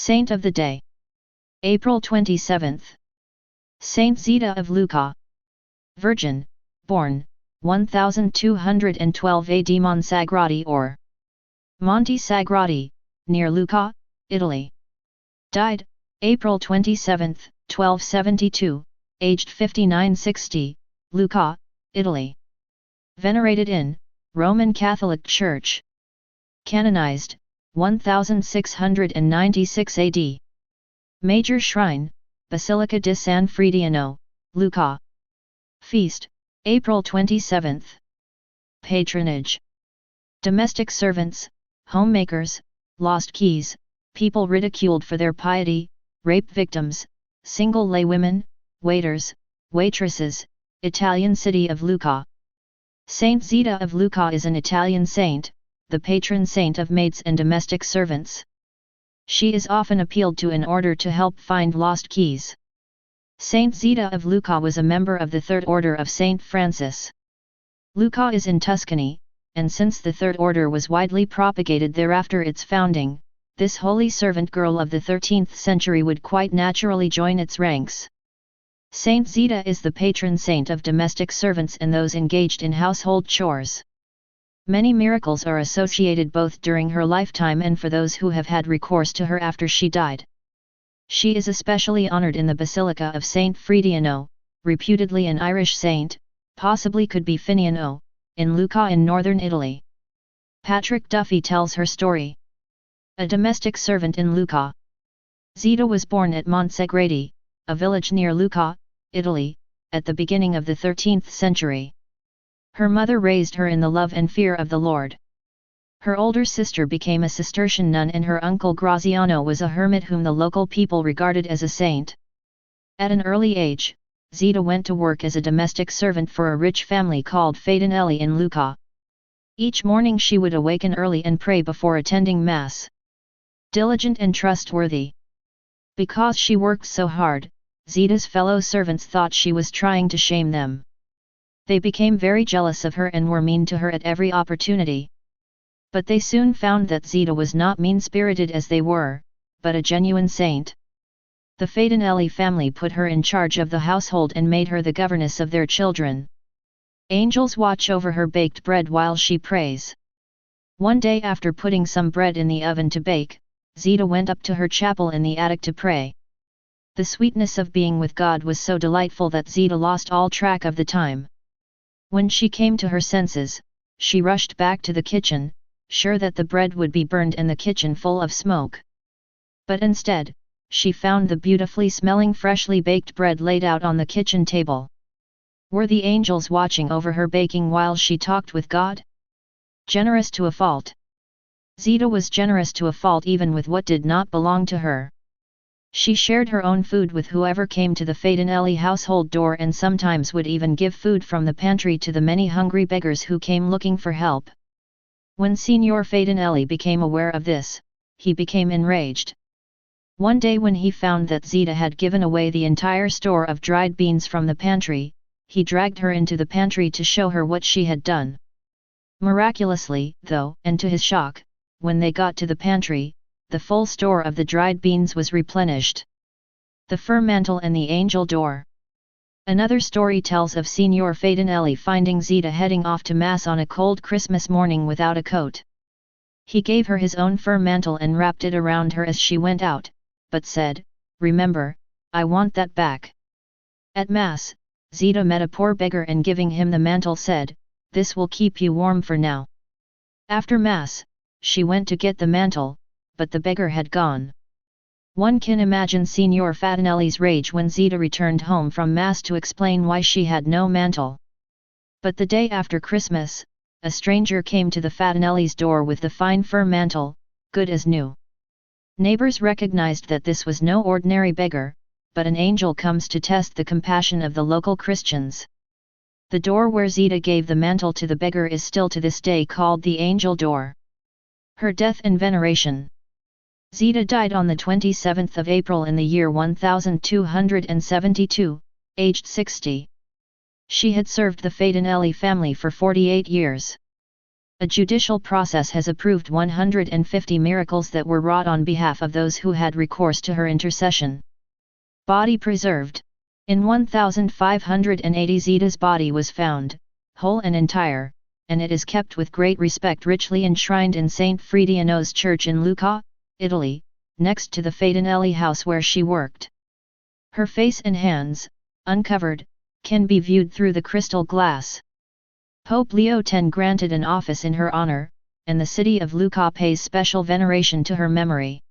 Saint of the Day. April 27th. Saint Zita of Lucca. Virgin, born, 1212 AD Monsagrati or Monte Sagrati, near Lucca, Italy. Died, April 27, 1272, aged 59-60, Lucca, Italy. Venerated in Roman Catholic Church. Canonized, 1696 AD. Major Shrine, Basilica di San Frediano, Lucca. Feast, April 27. Patronage. Domestic servants, homemakers, lost keys, people ridiculed for their piety, rape victims, single laywomen, waiters, waitresses, Italian city of Lucca. Saint Zita of Lucca is an Italian saint, the patron saint of maids and domestic servants. She is often appealed to in order to help find lost keys. Saint Zita of Lucca was a member of the Third Order of Saint Francis. Lucca is in Tuscany, and since the Third Order was widely propagated thereafter its founding, this holy servant girl of the 13th century would quite naturally join its ranks. Saint Zita is the patron saint of domestic servants and those engaged in household chores. Many miracles are associated both during her lifetime and for those who have had recourse to her after she died. She is especially honored in the Basilica of Saint Frediano, reputedly an Irish saint, possibly could be Finiano, in Lucca in northern Italy. Patrick Duffy tells her story. A domestic servant in Lucca. Zita was born at Monsagrati, a village near Lucca, Italy, at the beginning of the 13th century. Her mother raised her in the love and fear of the Lord. Her older sister became a Cistercian nun and her uncle Graziano was a hermit whom the local people regarded as a saint. At an early age, Zita went to work as a domestic servant for a rich family called Fatinelli in Lucca. Each morning she would awaken early and pray before attending Mass. Diligent and trustworthy. Because she worked so hard, Zita's fellow servants thought she was trying to shame them. They became very jealous of her and were mean to her at every opportunity. But they soon found that Zita was not mean-spirited as they were, but a genuine saint. The Fatinelli family put her in charge of the household and made her the governess of their children. Angels watch over her baked bread while she prays. One day after putting some bread in the oven to bake, Zita went up to her chapel in the attic to pray. The sweetness of being with God was so delightful that Zita lost all track of the time. When she came to her senses, she rushed back to the kitchen, sure that the bread would be burned and the kitchen full of smoke. But instead, she found the beautifully smelling freshly baked bread laid out on the kitchen table. Were the angels watching over her baking while she talked with God? Generous to a fault. Zita was generous to a fault even with what did not belong to her. She shared her own food with whoever came to the Fatinelli household door and sometimes would even give food from the pantry to the many hungry beggars who came looking for help. When Signor Fatinelli became aware of this, he became enraged. One day when he found that Zita had given away the entire store of dried beans from the pantry, he dragged her into the pantry to show her what she had done. Miraculously, though, and to his shock, when they got to the pantry, the full store of the dried beans was replenished. The fur mantle and the angel door. Another story tells of Signor Fatinelli finding Zita heading off to Mass on a cold Christmas morning without a coat. He gave her his own fur mantle and wrapped it around her as she went out, but said, "Remember, I want that back." At Mass, Zita met a poor beggar and giving him the mantle said, "This will keep you warm for now." After Mass, she went to get the mantle, but the beggar had gone. One can imagine Signor Fatinelli's rage when Zita returned home from Mass to explain why she had no mantle. But the day after Christmas, a stranger came to the Fatinelli's door with the fine fur mantle, good as new. Neighbors recognized that this was no ordinary beggar, but an angel comes to test the compassion of the local Christians. The door where Zita gave the mantle to the beggar is still to this day called the Angel Door. Her death and veneration. Zita died on the 27th of April in the year 1272, aged 60. She had served the Fatinelli family for 48 years. A judicial process has approved 150 miracles that were wrought on behalf of those who had recourse to her intercession. Body preserved. In 1580 Zita's body was found, whole and entire, and it is kept with great respect richly enshrined in St. Fridiano's Church in Lucca, Italy, next to the Fatinelli house where she worked. Her face and hands, uncovered, can be viewed through the crystal glass. Pope Leo X granted an office in her honor, and the city of Lucca pays special veneration to her memory.